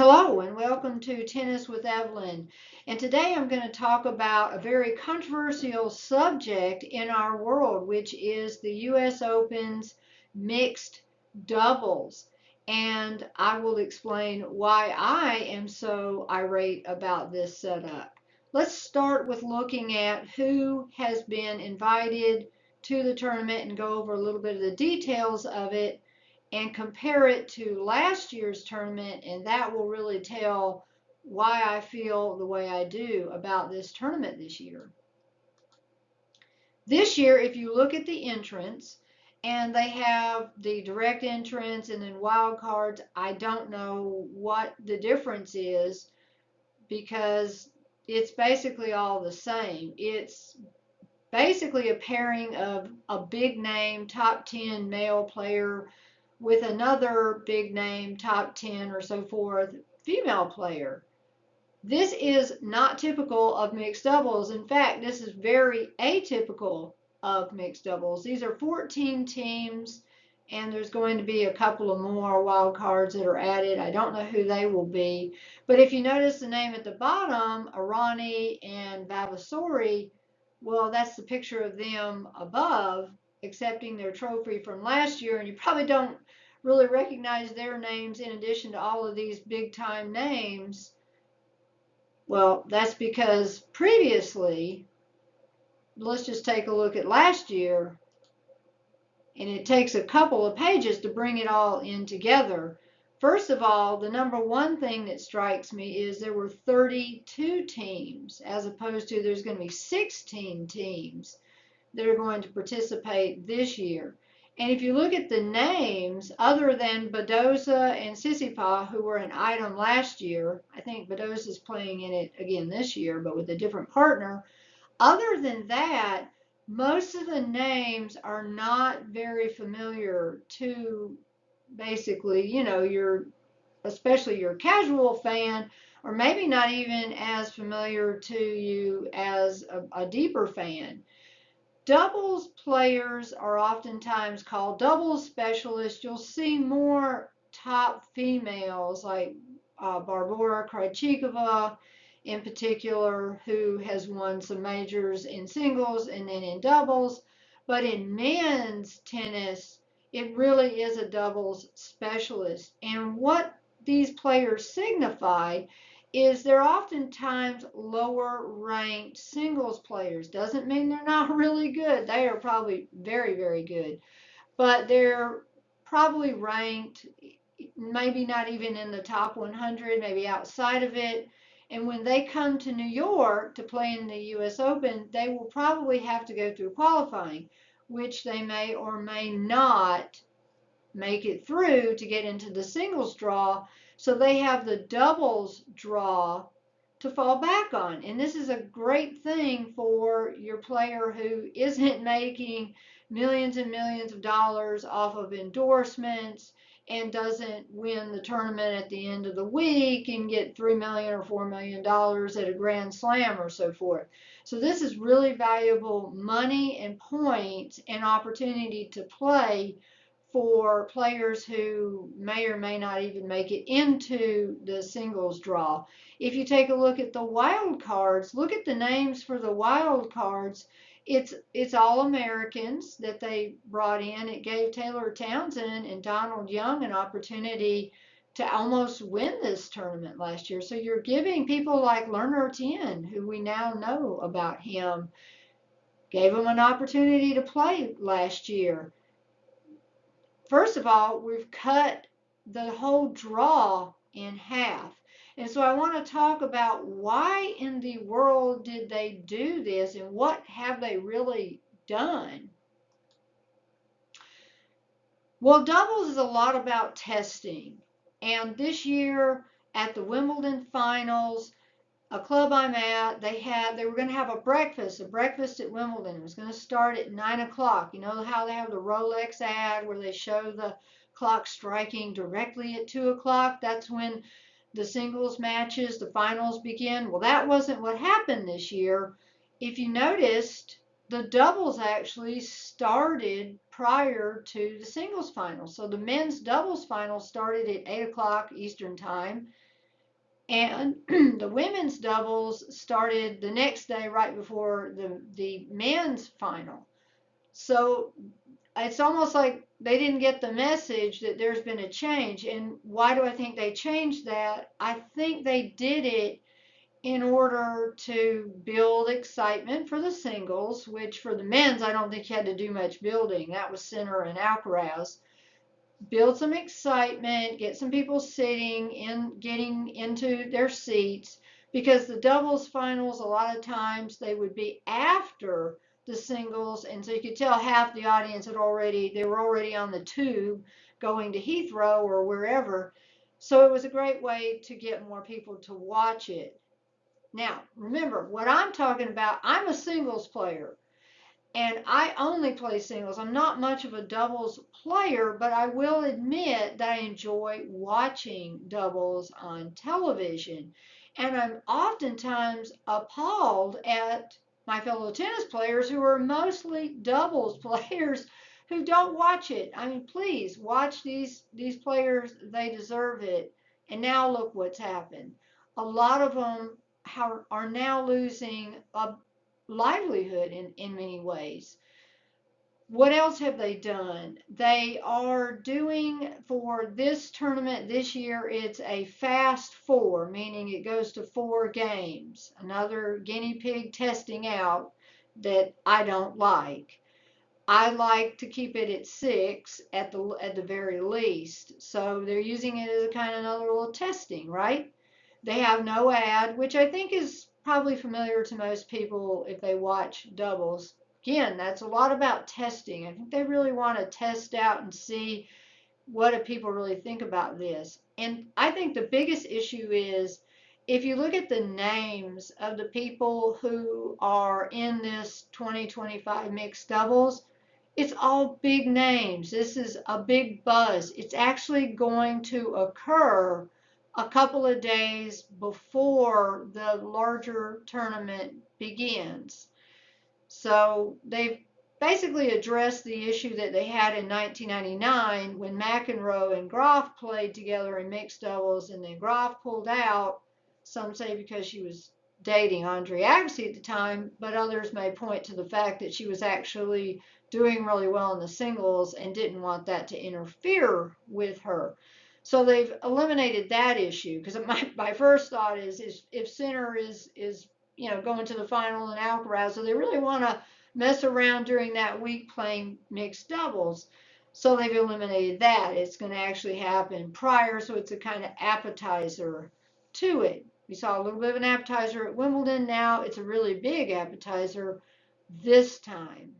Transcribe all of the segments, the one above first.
Hello and welcome to Tennis with Evelyn. And today I'm going to talk about a very controversial subject in our world, which is the US Open's mixed doubles. And I will explain why I am so irate about this setup. Let's start with looking at who has been invited to the tournament and go over a little bit of the details of it and compare it to last year's tournament, and that will really tell why I feel the way I do about this tournament this year. This year, if you look at the entrance, and they have the direct entrance and then wild cards, I don't know what the difference is because it's basically all the same. It's basically a pairing of a big name top 10 male player with another big name, top 10 or so forth, female player. This is not typical of mixed doubles. In fact, this is very atypical of mixed doubles. These are 14 teams, and there's going to be a couple of more wild cards that are added. I don't know who they will be. But if you notice the name at the bottom, Arani and Vavasori, well, that's the picture of them above, accepting their trophy from last year, and you probably don't really recognize their names in addition to all of these big time names. Well, that's because previously, let's just take a look at last year, and it takes a couple of pages to bring it all in together. First of all, the number one thing that strikes me is there were 32 teams as opposed to there's going to be 16 teams that are going to participate this year. And if you look at the names, other than Badosa and Tsitsipas, who were an item last year, I think Badosa is playing in it again this year, but with a different partner. Other than that, most of the names are not very familiar to basically, especially your casual fan, or maybe not even as familiar to you as a deeper fan. Doubles players are oftentimes called doubles specialists. You'll see more top females like Barbora Krejcikova in particular, who has won some majors in singles and then in doubles. But in men's tennis, it really is a doubles specialist. And what these players signify is they're oftentimes lower ranked singles players. Doesn't mean they're not really good. They are probably very, very good. But they're probably ranked maybe not even in the top 100, maybe outside of it. And when they come to New York to play in the US Open, they will probably have to go through qualifying, which they may or may not make it through to get into the singles draw. So they have the doubles draw to fall back on. And this is a great thing for your player who isn't making millions and millions of dollars off of endorsements and doesn't win the tournament at the end of the week and get $3 million or $4 million at a Grand Slam or so forth. So this is really valuable money and points and opportunity to play for players who may or may not even make it into the singles draw. If you take a look at the wild cards, look at the names for the wild cards. It's all Americans that they brought in. It gave Taylor Townsend and Donald Young an opportunity to almost win this tournament last year. So you're giving people like Lerner Tien, who we now know about him, gave him an opportunity to play last year. First of all, we've cut the whole draw in half. And so I want to talk about why in the world did they do this and what have they really done? Well, doubles is a lot about testing. And this year at the Wimbledon finals, a club I'm at, they were going to have a breakfast at Wimbledon. It was going to start at 9 o'clock. You know how they have the Rolex ad where they show the clock striking directly at 2 o'clock? That's when the singles matches, the finals begin. Well, that wasn't what happened this year. If you noticed, the doubles actually started prior to the singles final. So the men's doubles final started at 8 o'clock Eastern time, And the women's doubles started the next day right before the men's final. So it's almost like they didn't get the message that there's been a change. And why do I think they changed that? I think they did it in order to build excitement for the singles, which for the men's, I don't think you had to do much building. That was Sinner and Alcaraz. Build some excitement, get some people sitting in, getting into their seats, because the doubles finals, a lot of times they would be after the singles, and so you could tell half the audience they were already on the tube going to Heathrow or wherever. So it was a great way to get more people to watch it. Now, remember what I'm talking about. I'm a singles player and I only play singles. I'm not much of a doubles player, but I will admit that I enjoy watching doubles on television. And I'm oftentimes appalled at my fellow tennis players who are mostly doubles players who don't watch it. I mean, please watch these players. They deserve it. And now look what's happened. A lot of them are now losing a livelihood in many ways. What else have they done? They are doing for this tournament this year, it's a fast four, meaning it goes to 4 games. Another guinea pig testing out that I don't like. I like to keep it at 6 at the very least. So they're using it as a kind of another little testing, right? They have no ad, which I think is probably familiar to most people if they watch doubles. Again, that's a lot about testing. I think they really want to test out and see what do people really think about this. And I think the biggest issue is if you look at the names of the people who are in this 2025 mixed doubles, it's all big names. This is a big buzz. It's actually going to occur a couple of days before the larger tournament begins. So they've basically addressed the issue that they had in 1999 when McEnroe and Graf played together in mixed doubles, and then Graf pulled out. Some say because she was dating Andre Agassi at the time, but others may point to the fact that she was actually doing really well in the singles and didn't want that to interfere with her. So they've eliminated that issue, because my first thought is if Sinner is going to the final in Alcaraz, so they really want to mess around during that week playing mixed doubles. So they've eliminated that. It's going to actually happen prior, so it's a kind of appetizer to it. We saw a little bit of an appetizer at Wimbledon. Now it's a really big appetizer this time.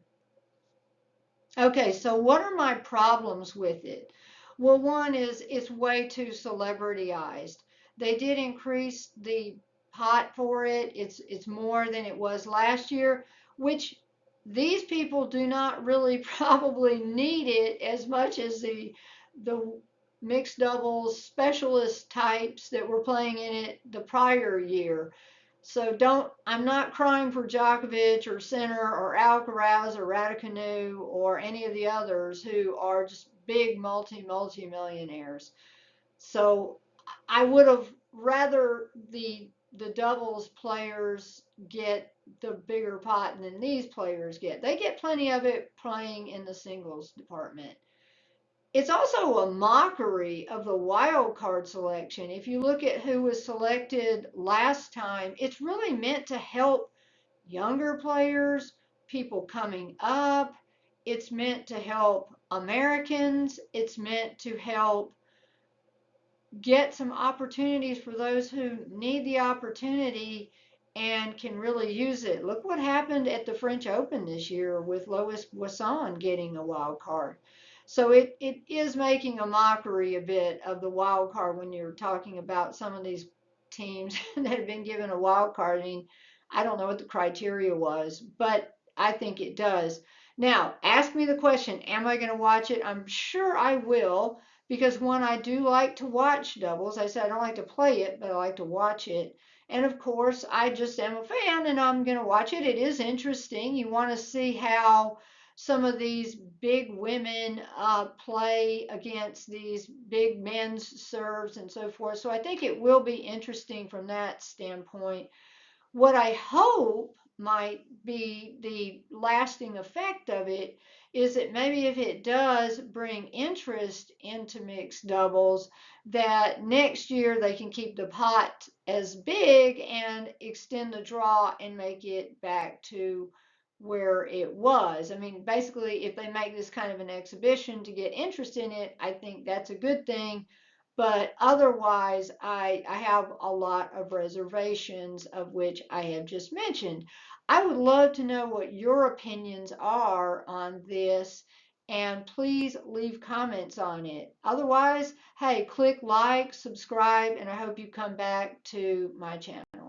Okay, so what are my problems with it? Well, one is it's way too celebrityized. They did increase the pot for it. It's more than it was last year, which these people do not really probably need it as much as the mixed doubles specialist types that were playing in it the prior year. So I'm not crying for Djokovic or Sinner or Alcaraz or Raducanu or any of the others who are just big multi millionaires. So I would have rather the doubles players get the bigger pot than these players get. They get plenty of it playing in the singles department. It's also a mockery of the wild card selection. If you look at who was selected last time, it's really meant to help younger players, people coming up. It's meant to help Americans. It's meant to help get some opportunities for those who need the opportunity and can really use it. Look what happened at the French Open this year with Lois Boisson getting a wild card. So it is making a mockery a bit of the wild card when you're talking about some of these teams that have been given a wild card. I mean, I don't know what the criteria was, but I think it does. Now, ask me the question, am I going to watch it? I'm sure I will, because one, I do like to watch doubles. I said I don't like to play it, but I like to watch it. And of course, I just am a fan and I'm going to watch it. It is interesting. You want to see how some of these big women play against these big men's serves and so forth. So I think it will be interesting from that standpoint. What I hope might be the lasting effect of it is that maybe if it does bring interest into mixed doubles, that next year they can keep the pot as big and extend the draw and make it back to where it was. I mean, basically, if they make this kind of an exhibition to get interest in it, I think that's a good thing. But otherwise, I have a lot of reservations, of which I have just mentioned. I would love to know what your opinions are on this, and please leave comments on it. Otherwise, hey, click like, subscribe, and I hope you come back to my channel.